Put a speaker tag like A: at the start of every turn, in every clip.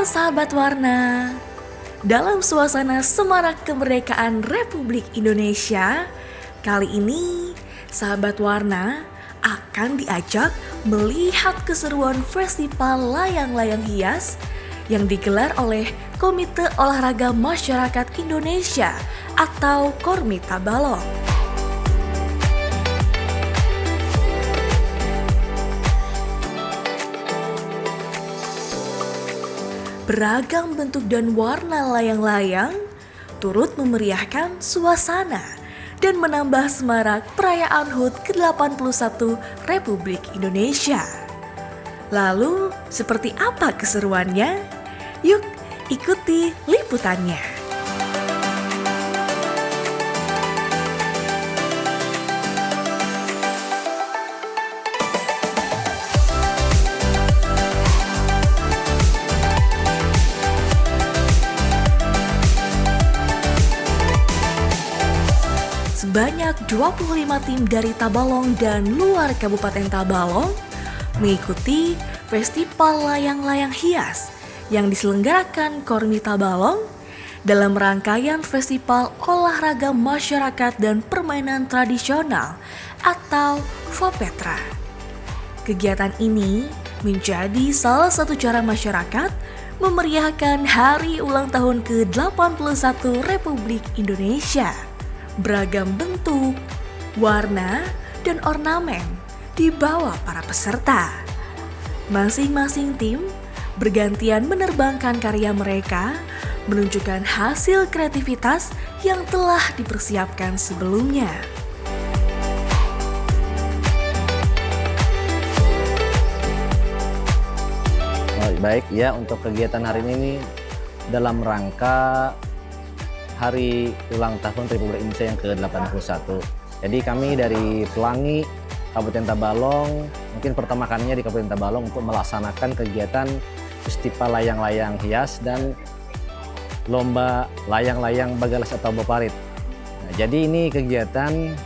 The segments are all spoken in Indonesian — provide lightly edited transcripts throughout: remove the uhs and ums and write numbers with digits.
A: Halo sahabat warna. Dalam suasana semarak kemerdekaan Republik Indonesia, kali ini sahabat warna akan diajak melihat keseruan festival layang-layang hias yang digelar oleh Komite Olahraga Masyarakat Indonesia atau Kormita Balong. Beragam bentuk dan warna layang-layang turut memeriahkan suasana dan menambah semarak perayaan HUT ke-81 Republik Indonesia. Lalu, seperti apa keseruannya? Yuk, ikuti liputannya. Sebanyak 25 tim dari Tabalong dan luar Kabupaten Tabalong mengikuti Festival Layang-Layang Hias yang diselenggarakan Kormita Balong dalam rangkaian Festival Olahraga Masyarakat dan Permainan Tradisional atau FOPETRA. Kegiatan ini menjadi salah satu cara masyarakat memeriahkan hari ulang tahun ke-81 Republik Indonesia. Beragam bentuk, warna, dan ornamen dibawa para peserta. Masing-masing tim bergantian menerbangkan karya mereka, menunjukkan hasil kreativitas yang telah dipersiapkan sebelumnya.
B: Baik ya, untuk kegiatan hari ini dalam rangka Hari Ulang Tahun Republik Indonesia yang ke-81. Jadi kami dari Pelangi, Kabupaten Tabalong, mungkin pertama kalinya di Kabupaten Tabalong untuk melaksanakan kegiatan Festival Layang-Layang Hias dan Lomba Layang-Layang Bagalas atau Boparit. Nah, jadi ini kegiatan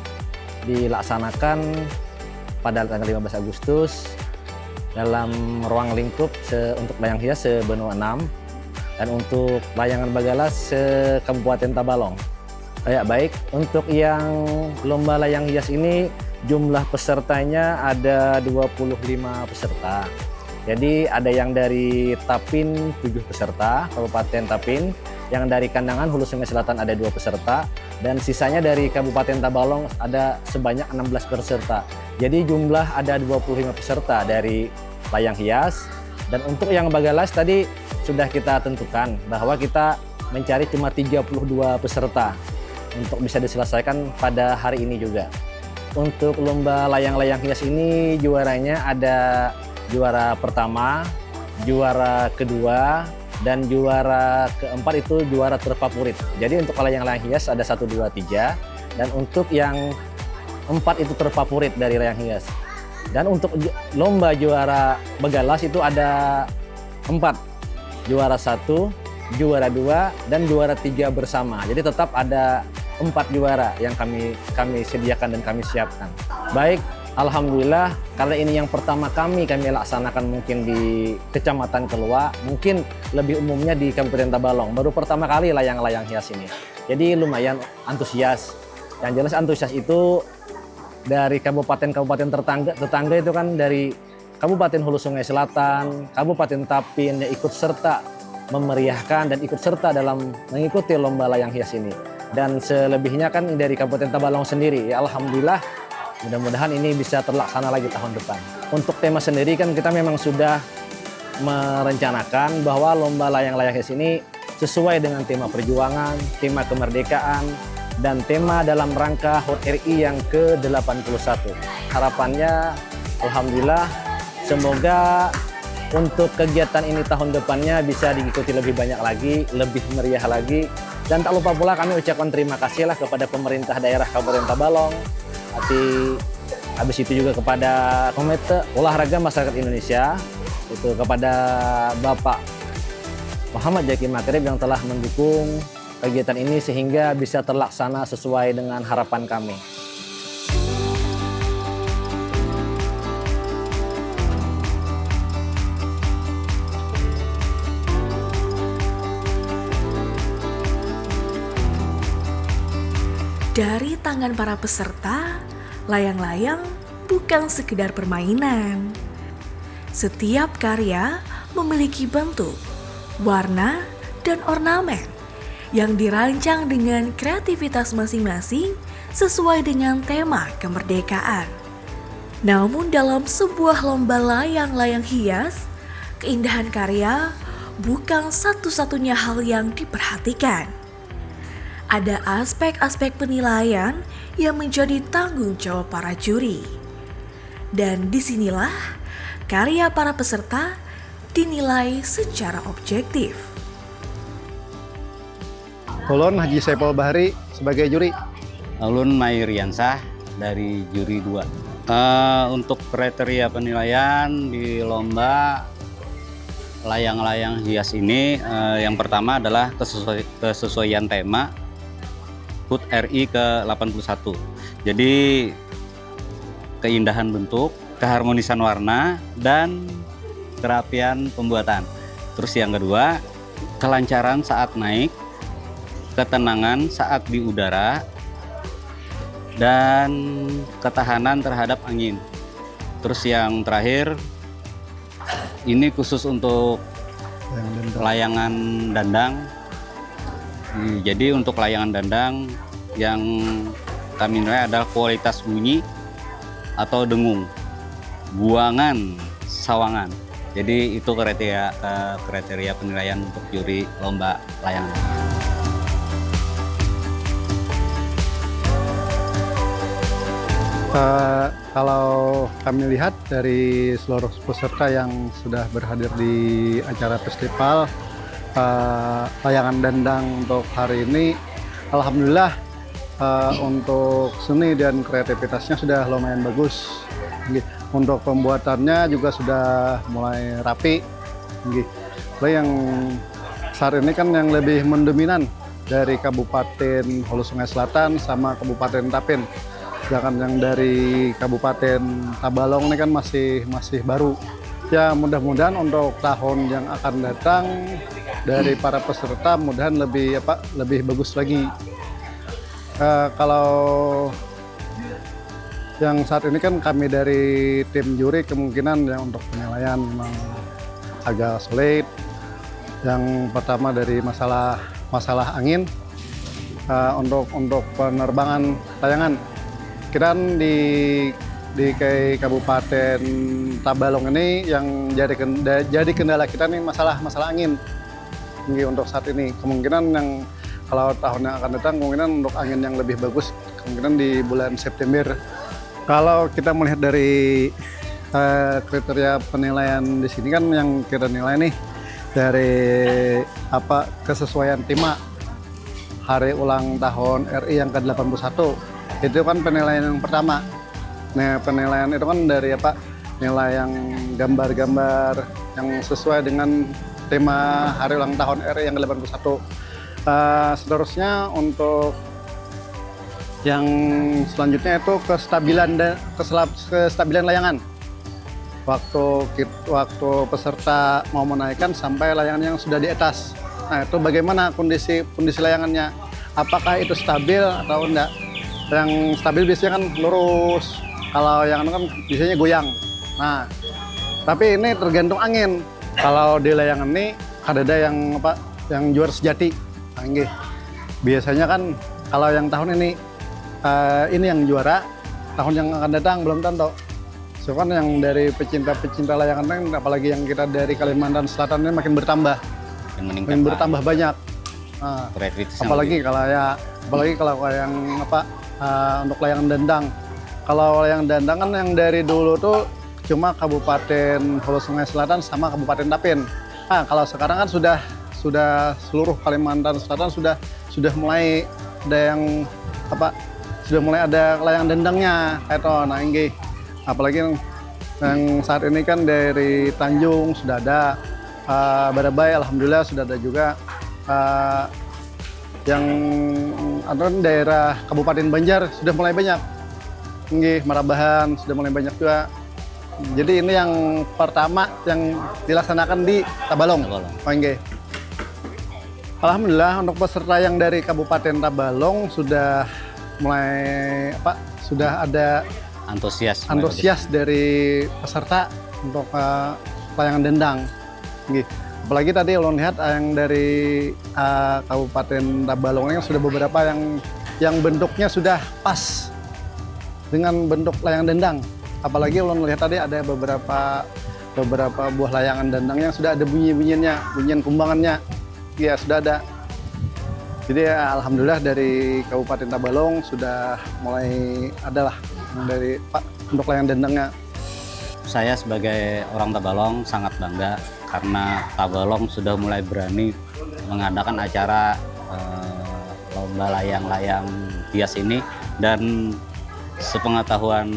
B: dilaksanakan pada tanggal 15 Agustus dalam ruang lingkup untuk layang hias sebenua 6. Dan untuk layangan Bagalas se-Kabupaten Tabalong. Ya, baik, untuk yang lomba layang hias ini jumlah pesertanya ada 25 peserta. Jadi ada yang dari Tapin 7 peserta, Kabupaten Tapin, yang dari Kandangan Hulu Sungai Selatan ada 2 peserta, dan sisanya dari Kabupaten Tabalong ada sebanyak 16 peserta. Jadi jumlah ada 25 peserta dari layang hias. Dan untuk yang Bagalas tadi sudah kita tentukan bahwa kita mencari cuma 32 peserta untuk bisa diselesaikan pada hari ini juga. Untuk lomba layang-layang hias ini juaranya ada juara pertama, juara kedua, dan juara keempat itu juara terfavorit. Jadi untuk layang-layang hias ada 1, 2, 3, dan untuk yang 4 itu terfavorit dari layang hias. Dan untuk lomba juara Bagalas itu ada 4, juara 1, juara 2, dan juara 3 bersama. Jadi tetap ada 4 juara yang kami sediakan dan kami siapkan. Baik, alhamdulillah karena ini yang pertama kami laksanakan mungkin di Kecamatan Kelua, mungkin lebih umumnya di Kabupaten Tabalong. Baru pertama kali layang-layang hias ini. Jadi lumayan antusias. Yang jelas antusias itu dari kabupaten-kabupaten tetangga itu kan dari Kabupaten Hulu Sungai Selatan, Kabupaten Tapin yang ikut serta memeriahkan dan ikut serta dalam mengikuti lomba layang hias ini. Dan selebihnya kan dari Kabupaten Tabalong sendiri. Ya alhamdulillah, mudah-mudahan ini bisa terlaksana lagi tahun depan. Untuk tema sendiri kan kita memang sudah merencanakan bahwa lomba layang-layang hias ini sesuai dengan tema perjuangan, tema kemerdekaan, dan tema dalam rangka HUT RI yang ke-81. Harapannya, alhamdulillah, semoga untuk kegiatan ini tahun depannya bisa diikuti lebih banyak lagi, lebih meriah lagi. Dan tak lupa pula kami ucapkan terima kasih lah kepada pemerintah daerah Kabupaten Tabalong, habis itu juga kepada Komite Olahraga Masyarakat Indonesia, itu kepada Bapak Muhammad Jaki Makrib yang telah mendukung kegiatan ini sehingga bisa terlaksana sesuai dengan harapan kami.
A: Dari tangan para peserta, layang-layang bukan sekedar permainan. Setiap karya memiliki bentuk, warna, dan ornamen yang dirancang dengan kreativitas masing-masing sesuai dengan tema kemerdekaan. Namun dalam sebuah lomba layang-layang hias, keindahan karya bukan satu-satunya hal yang diperhatikan. Ada aspek-aspek penilaian yang menjadi tanggung jawab para juri. Dan disinilah karya para peserta dinilai secara objektif.
C: Ulun Haji Saiful Bahri sebagai juri.
D: Ulun Mairiansah dari juri 2. Untuk kriteria penilaian di lomba layang-layang hias ini, yang pertama adalah kesesuaian tema HUT RI ke-81. Jadi keindahan bentuk, keharmonisan warna, dan kerapian pembuatan. Terus yang kedua, kelancaran saat naik, ketenangan saat di udara, dan ketahanan terhadap angin. Terus yang terakhir, ini khusus untuk layangan dandang. Jadi untuk layangan dandang yang kami nilai adalah kualitas bunyi atau dengung, buangan, sawangan. Jadi itu kriteria penilaian untuk juri lomba layangan.
C: Kalau kami lihat dari seluruh peserta yang sudah berhadir di acara festival layangan dandang untuk hari ini, alhamdulillah untuk seni dan kreativitasnya sudah lumayan bagus. Untuk pembuatannya juga sudah mulai rapi. Yang saat ini kan yang lebih mendominan dari Kabupaten Hulu Sungai Selatan sama Kabupaten Tapin. Sedangkan yang dari Kabupaten Tabalong ini kan masih baru. Ya mudah-mudahan untuk tahun yang akan datang dari para peserta mudahan lebih bagus lagi. Kalau yang saat ini kan kami dari tim juri kemungkinan yang untuk penilaian memang agak sulit. Yang pertama dari masalah angin, untuk penerbangan layangan. Kita di Kabupaten Tabalong ini yang jadi kendala kita nih masalah angin. Untuk saat ini kemungkinan yang kalau tahun yang akan datang kemungkinan untuk angin yang lebih bagus kemungkinan di bulan September. Kalau kita melihat dari kriteria penilaian di sini kan yang kita nilai nih dari kesesuaian tema hari ulang tahun RI yang ke-81. Itu kan penilaian yang pertama. Nah, penilaian itu kan dari nilai yang gambar-gambar yang sesuai dengan tema hari ulang tahun RI yang ke-81. Seterusnya untuk yang selanjutnya itu kestabilan layangan. Waktu peserta mau menaikkan sampai layangan yang sudah di atas. Nah, itu bagaimana kondisi layangannya? Apakah itu stabil atau enggak? Yang stabil biasanya kan lurus, kalau yang kan biasanya goyang. Nah, tapi ini tergantung angin. Kalau di layangan ini ada yang juara sejati. Nah, biasanya kan kalau yang tahun ini yang juara, tahun yang akan datang belum tentu. So kan yang dari pecinta layangan kan, apalagi yang kita dari Kalimantan Selatan ini makin bertambah, bertambah banyak. Nah, apalagi kalau yang untuk layangan dandang. Kalau layangan dandang kan yang dari dulu tuh cuma Kabupaten Hulu Sungai Selatan sama Kabupaten Tapin. Nah, kalau sekarang kan sudah seluruh Kalimantan Selatan sudah mulai ada yang sudah mulai ada layangan dandangnya kayak itu. Nah, apalagi yang saat ini kan dari Tanjung sudah ada, Barabai alhamdulillah sudah ada juga. Yang daerah Kabupaten Banjar sudah mulai banyak. Marabahan sudah mulai banyak juga. Jadi ini yang pertama yang dilaksanakan di Tabalong. Alhamdulillah untuk peserta yang dari Kabupaten Tabalong sudah sudah ada antusias dari peserta untuk layangan dendang. Apalagi tadi ulun lihat yang dari Kabupaten Tabalong yang sudah beberapa yang bentuknya sudah pas dengan bentuk layangan dendang. Apalagi ulun lihat tadi ada beberapa buah layangan dendang yang sudah ada bunyian kumbangannya. Ya sudah ada. Jadi alhamdulillah dari Kabupaten Tabalong sudah mulai adalah dari untuk layangan dendangnya.
D: Saya sebagai orang Tabalong sangat bangga karena Tabalong sudah mulai berani mengadakan acara lomba layang-layang hias ini, dan sepengetahuan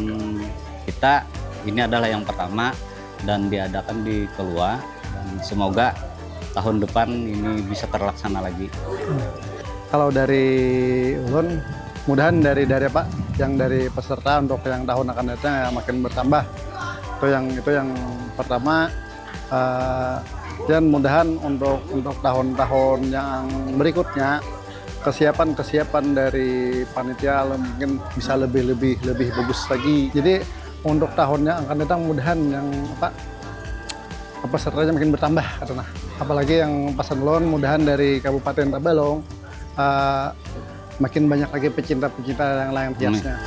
D: kita ini adalah yang pertama dan diadakan di Kelua, dan semoga tahun depan ini bisa terlaksana lagi.
C: Kalau dari ulun, mudahan dari dari peserta untuk yang tahun akan datang ya makin bertambah. Itu yang pertama. Dan mudahan untuk tahun-tahun yang berikutnya kesiapan dari panitia mungkin bisa lebih bagus lagi. Jadi untuk tahun yang akan datang mudahan yang pesertanya makin bertambah karena apalagi yang pesan ulun mudahan dari Kabupaten Tabalong makin banyak lagi pecinta yang layang hiasnya.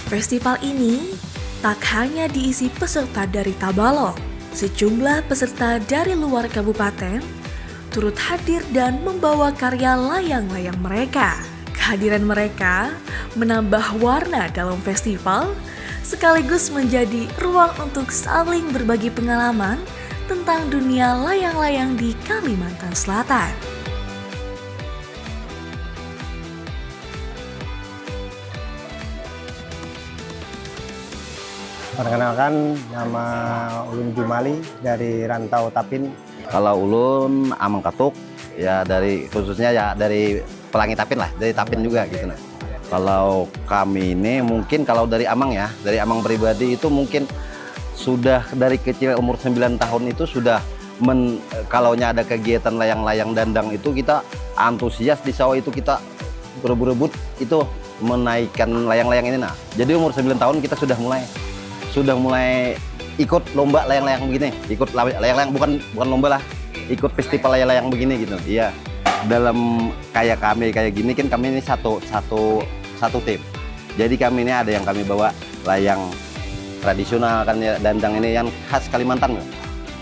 A: Festival ini tak hanya diisi peserta dari Tabalong, sejumlah peserta dari luar kabupaten turut hadir dan membawa karya layang-layang mereka. Kehadiran mereka menambah warna dalam festival, sekaligus menjadi ruang untuk saling berbagi pengalaman tentang dunia layang-layang di Kalimantan Selatan.
E: Perkenalkan, nama Ulun Jumali dari Rantau Tapin.
B: Kalau ulun Amang Katuk, ya khususnya dari Pelangi Tapin lah, dari Tapin juga gitu nah. Kalau kami ini mungkin kalau dari Amang ya, dari Amang pribadi itu mungkin sudah dari kecil umur 9 tahun itu sudah kalaunya ada kegiatan layang-layang dandang itu kita antusias di sawah itu kita berebut itu menaikkan layang-layang ini nah. Jadi umur 9 tahun kita sudah mulai ikut lomba layang-layang begini, ikut layang-layang bukan lomba lah, ikut festival layang-layang begini gitu. Iya. Dalam kayak gini kan kami ini satu tim. Jadi kami ini ada yang kami bawa layang tradisional kan ya, dandang ini yang khas Kalimantan loh.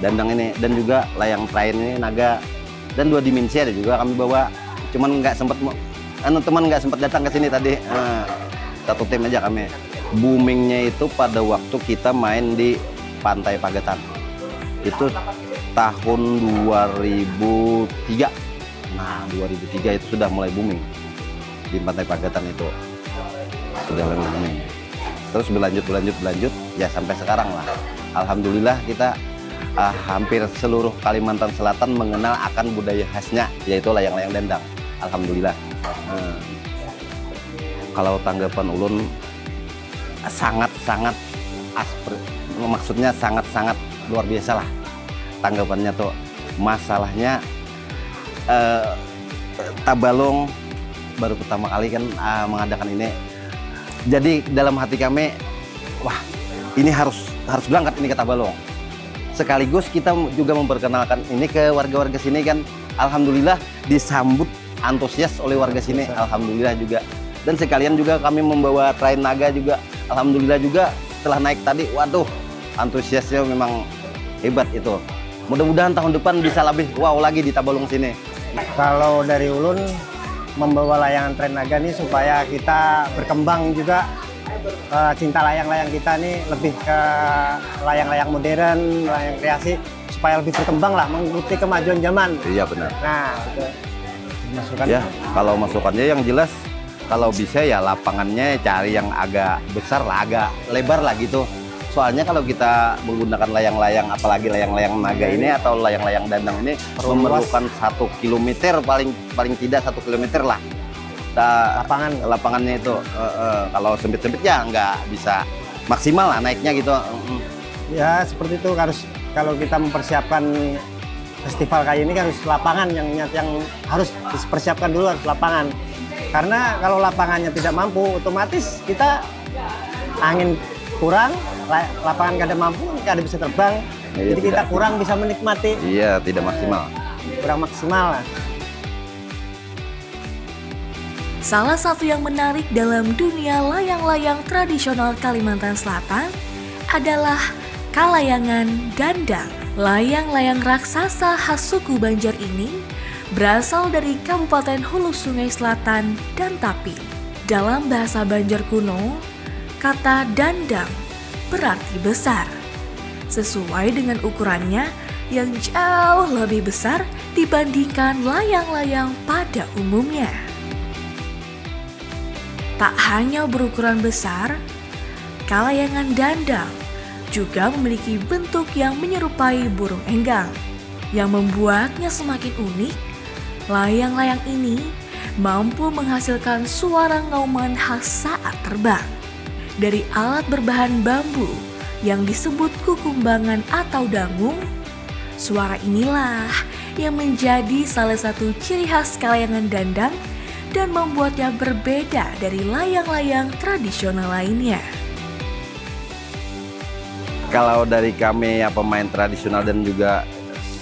B: Dandang ini dan juga layang train ini naga dan 2 dimensi ada juga kami bawa. Cuman teman nggak sempat datang ke sini tadi. Satu tim aja kami. Boomingnya itu pada waktu kita main di Pantai Pagetan. Itu tahun 2003. Nah, 2003 itu sudah mulai booming. Di Pantai Pagetan itu sudah mulai booming. Terus berlanjut ya sampai sekarang lah. Alhamdulillah kita hampir seluruh Kalimantan Selatan mengenal akan budaya khasnya, yaitu layang-layang dendang. Alhamdulillah. Kalau tanggapan ulun sangat maksudnya sangat luar biasa lah tanggapannya tuh. Masalahnya Tabalong baru pertama kali kan mengadakan ini, jadi dalam hati kami wah ini harus berangkat ini ke Tabalong, sekaligus kita juga memperkenalkan ini ke warga-warga sini kan. Alhamdulillah disambut antusias oleh warga sini, alhamdulillah juga. Dan sekalian juga kami membawa train naga juga. Alhamdulillah juga setelah naik tadi, waduh antusiasnya memang hebat itu. Mudah-mudahan tahun depan bisa lebih wow lagi di Tabalong sini.
E: Kalau dari Ulun membawa layangan train naga nih supaya kita berkembang juga, cinta layang-layang kita nih lebih ke layang-layang modern, layang kreasi, supaya lebih berkembang lah, mengikuti kemajuan zaman.
B: Iya benar.
E: Nah, masukan?
F: Ya, kalau masukannya yang jelas kalau bisa ya lapangannya cari yang agak besar lah, agak lebar lah gitu. Soalnya kalau kita menggunakan layang-layang, apalagi layang-layang naga ini atau layang-layang dandang ini memerlukan 1 kilometer paling tidak 1 kilometer lah. Lapangannya itu kalau sempit-sempit ya nggak bisa maksimal lah naiknya gitu.
E: Ya seperti itu, harus kalau kita mempersiapkan festival kayak ini kan harus lapangan yang harus dipersiapkan dulu, harus lapangan. Karena kalau lapangannya tidak mampu, otomatis kita angin kurang, lapangan nggak ada mampu, nggak ada bisa terbang.
F: Iya,
E: jadi kita kurang bisa menikmati.
F: Iya, tidak maksimal.
E: Kurang maksimal lah.
A: Salah satu yang menarik dalam dunia layang-layang tradisional Kalimantan Selatan adalah kalayangan dandang. Layang-layang raksasa khas suku Banjar ini berasal dari Kabupaten Hulu Sungai Selatan dan Tapi. Dalam bahasa Banjar kuno, kata dandang berarti besar, sesuai dengan ukurannya yang jauh lebih besar dibandingkan layang-layang pada umumnya. Tak hanya berukuran besar, kalayangan dandang juga memiliki bentuk yang menyerupai burung enggang. Yang membuatnya semakin unik, layang-layang ini mampu menghasilkan suara ngauman khas saat terbang. Dari alat berbahan bambu yang disebut kukumbangan atau dangung, suara inilah yang menjadi salah satu ciri khas kalayangan dandang dan membuatnya berbeda dari layang-layang tradisional lainnya.
F: Kalau dari kami ya pemain tradisional dan juga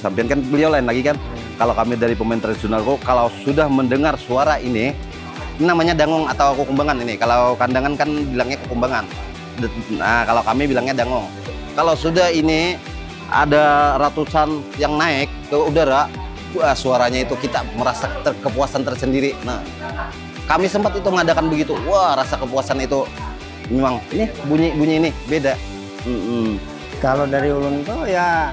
F: sampean kan beliau lain lagi kan. Kalau kami dari pemain tradisional kok kalau sudah mendengar suara ini namanya dangong atau kukumbangan ini. Kalau kandangan kan bilangnya kukumbangan. Nah, kalau kami bilangnya dangong. Kalau sudah ini ada ratusan yang naik ke udara, wah, suaranya itu kita merasa kepuasan tersendiri. Nah, kami sempat itu mengadakan begitu. Wah, rasa kepuasan itu memang ini bunyi ini beda.
E: Kalau dari ulun tuh ya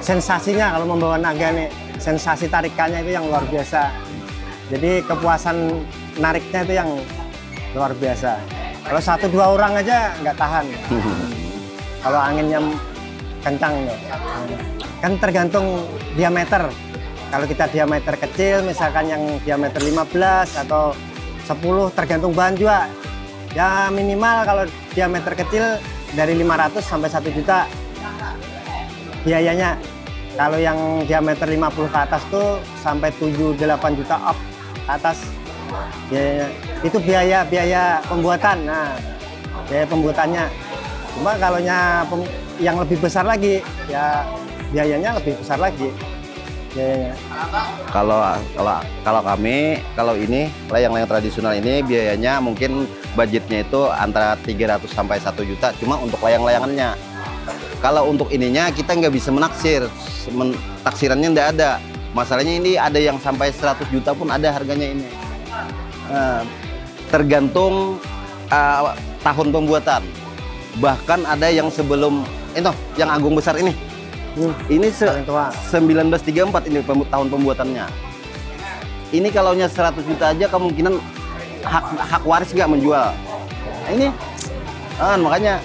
E: sensasinya kalau membawa naga nih, sensasi tarikannya itu yang luar biasa. Jadi kepuasan nariknya itu yang luar biasa. Kalau 1-2 orang aja nggak tahan. Kalau anginnya kencang ya. Kan tergantung diameter. Kalau kita diameter kecil, misalkan yang diameter 15 atau 10, tergantung bahan juga. Ya minimal kalau diameter kecil dari 500 sampai 1 juta biayanya. Kalau yang diameter 50 ke atas tuh sampai 7-8 juta up ke atas biayanya. Itu biaya pembuatan. Nah, biaya pembuatannya. Cuma kalau yang lebih besar lagi, ya biayanya lebih besar lagi. Biayanya.
F: Kalau kami, kalau ini layang-layang tradisional ini biayanya mungkin budgetnya itu antara 300 sampai 1 juta cuma untuk layang-layangannya. Kalau untuk ininya kita nggak bisa menaksir, taksirannya nggak ada. Masalahnya ini ada yang sampai 100 juta pun ada harganya ini. Tergantung tahun pembuatan. Bahkan ada yang sebelum itu, yang agung besar ini. Ini 1934 ini tahun pembuatannya. Ini kalau 100 juta aja kemungkinan hak waris nggak menjual. Nah, ini makanya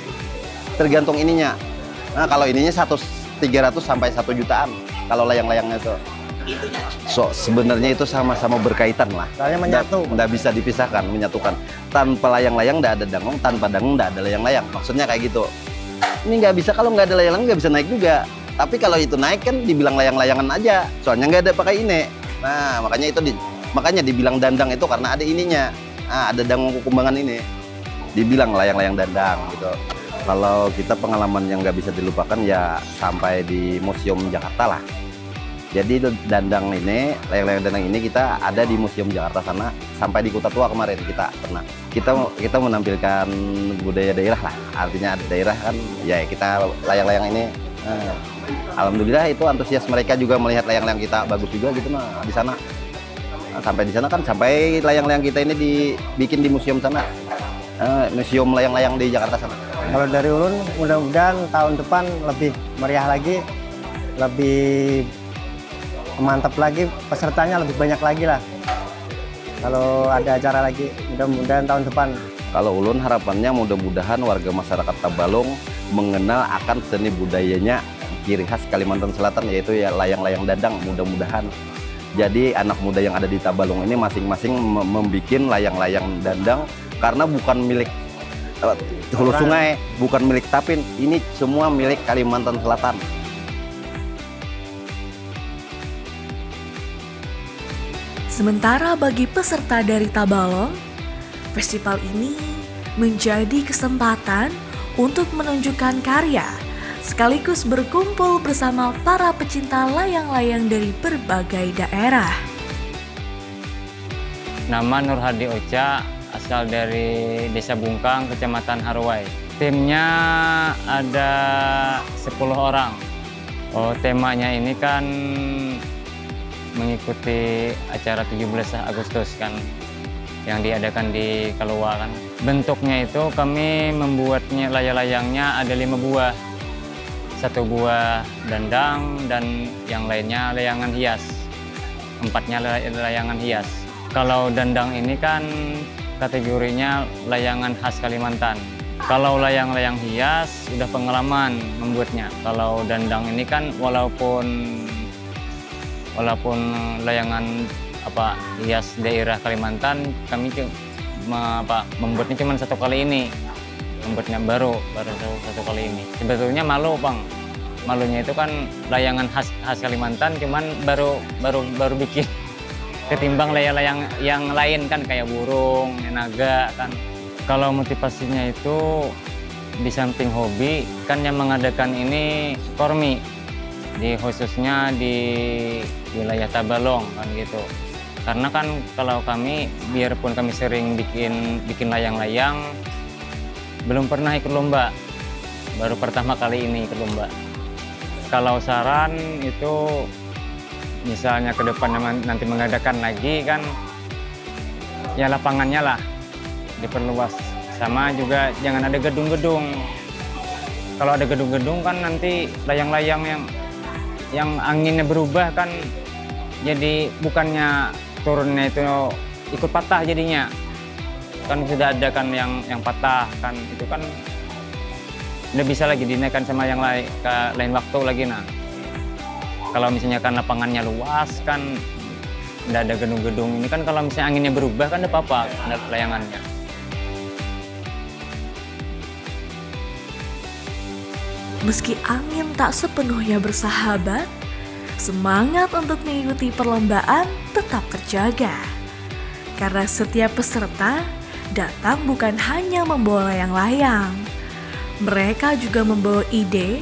F: tergantung ininya. Nah, kalau ininya 300 sampai 1 jutaan kalau layang-layangnya itu. So sebenarnya itu sama-sama berkaitan lah.
E: Soalnya menyatu.
F: Nggak bisa dipisahkan, menyatukan. Tanpa layang-layang nggak ada dangong, tanpa dangong nggak ada layang-layang. Maksudnya kayak gitu. Ini nggak bisa, kalau nggak ada layang-layang nggak bisa naik juga. Tapi kalau itu naik kan dibilang layang-layangan aja, soalnya nggak ada pakai ini. Nah makanya itu makanya dibilang dandang itu karena ada ininya. Nah, ada dangong kukumbangan ini, dibilang layang-layang dandang gitu. Kalau kita pengalaman yang nggak bisa dilupakan ya sampai di Museum Jakarta lah. Jadi dandang ini, layang-layang dandang ini kita ada di Museum Jakarta sana, sampai di Kota Tua kemarin kita pernah. Kita menampilkan budaya daerah lah, artinya ada daerah kan, ya kita layang-layang ini. Alhamdulillah itu antusias mereka juga melihat layang-layang kita bagus juga gitu di sana. Sampai di sana kan, sampai layang-layang kita ini dibikin di museum sana, museum layang-layang di Jakarta sana.
E: Kalau dari ulun mudah-mudahan tahun depan lebih meriah lagi, lebih mantap lagi, pesertanya lebih banyak lagi lah. kalau ada acara lagi, mudah-mudahan tahun depan.
F: Kalau ulun harapannya mudah-mudahan warga masyarakat Tabalong mengenal akan seni budayanya ciri khas Kalimantan Selatan, yaitu ya layang-layang dandang. Mudah-mudahan jadi anak muda yang ada di Tabalong ini masing-masing membuat layang-layang dandang, karena bukan milik hulu sungai, bukan milik Tapin, ini semua milik Kalimantan Selatan.
A: Sementara bagi peserta dari Tabalong, festival ini menjadi kesempatan untuk menunjukkan karya sekaligus berkumpul bersama para pecinta layang-layang dari berbagai daerah.
G: Nama Nur Hadi Ocha, asal dari Desa Bungkang, Kecamatan Harwai. Timnya ada 10 orang. Temanya ini kan mengikuti acara 17 Agustus kan, yang diadakan di Kalua kan. Bentuknya itu kami membuatnya layang-layangnya ada 5 buah. 1 buah dandang dan yang lainnya layangan hias. 4-nya layangan hias. Kalau dandang ini kan kategorinya layangan khas Kalimantan. Kalau layang-layang hias udah pengalaman membuatnya. Kalau dandang ini kan walaupun layangan hias daerah Kalimantan, kami membuatnya cuma 1 kali ini. Membuatnya baru 1 kali ini. Sebetulnya malu, Bang. Malunya itu kan layangan khas Kalimantan, cuman baru bikin. Ketimbang layang-layang yang lain kan kayak burung, naga kan. Kalau motivasinya itu di samping hobi kan yang mengadakan ini Kormi, khususnya di wilayah Tabalong kan gitu. Karena kan kalau kami, biarpun kami sering bikin layang-layang, belum pernah ikut lomba, baru pertama kali ini ikut lomba. Kalau saran itu, misalnya ke depan nanti mengadakan lagi kan, ya lapangannya lah diperluas, sama juga jangan ada gedung-gedung. Kalau ada gedung-gedung kan nanti layang-layang yang anginnya berubah kan, jadi bukannya turunnya itu ikut patah jadinya. Kan sudah ada kan yang patah kan, itu kan udah bisa lagi dinaikkan sama yang lain waktu lagi. Nah, kalau misalnya kan lapangannya luas kan, nggak ada gedung-gedung ini kan, kalau misalnya anginnya berubah kan ada apa-apa layangannya.
A: Meski angin tak sepenuhnya bersahabat, semangat untuk mengikuti perlombaan tetap terjaga. Karena setiap peserta datang bukan hanya membawa layang-layang, mereka juga membawa ide,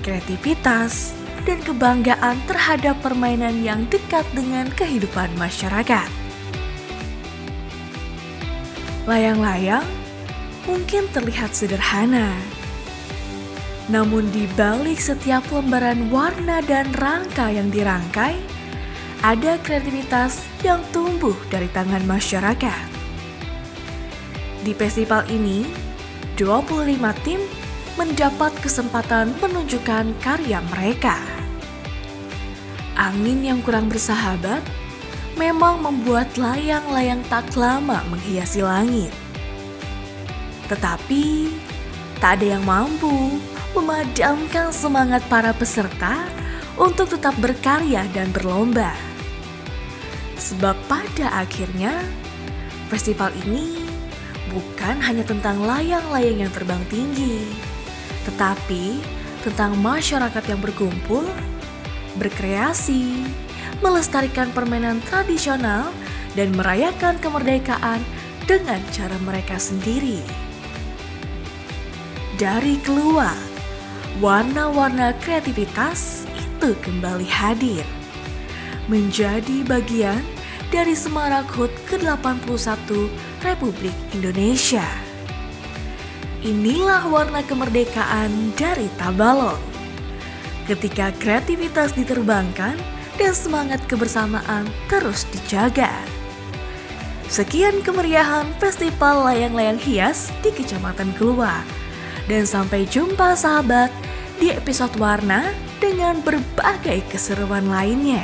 A: kreativitas, dan kebanggaan terhadap permainan yang dekat dengan kehidupan masyarakat. Layang-layang mungkin terlihat sederhana, namun di balik setiap lembaran warna dan rangka yang dirangkai, ada kreativitas yang tumbuh dari tangan masyarakat. Di festival ini, 25 tim mendapat kesempatan menunjukkan karya mereka. Angin yang kurang bersahabat memang membuat layang-layang tak lama menghiasi langit. Tetapi, tak ada yang mampu memadamkan semangat para peserta untuk tetap berkarya dan berlomba. Sebab pada akhirnya, festival ini bukan hanya tentang layang-layang yang terbang tinggi, tetapi tentang masyarakat yang berkumpul, berkreasi, melestarikan permainan tradisional, dan merayakan kemerdekaan dengan cara mereka sendiri. Dari keluar, warna-warna kreativitas itu kembali hadir, menjadi bagian dari Semarak HUT ke-81 Republik Indonesia. Inilah warna kemerdekaan dari Tabalong. Ketika kreativitas diterbangkan dan semangat kebersamaan terus dijaga. Sekian kemeriahan Festival Layang-Layang Hias di Kecamatan Kelua. Dan sampai jumpa sahabat di episode Warna dengan berbagai keseruan lainnya.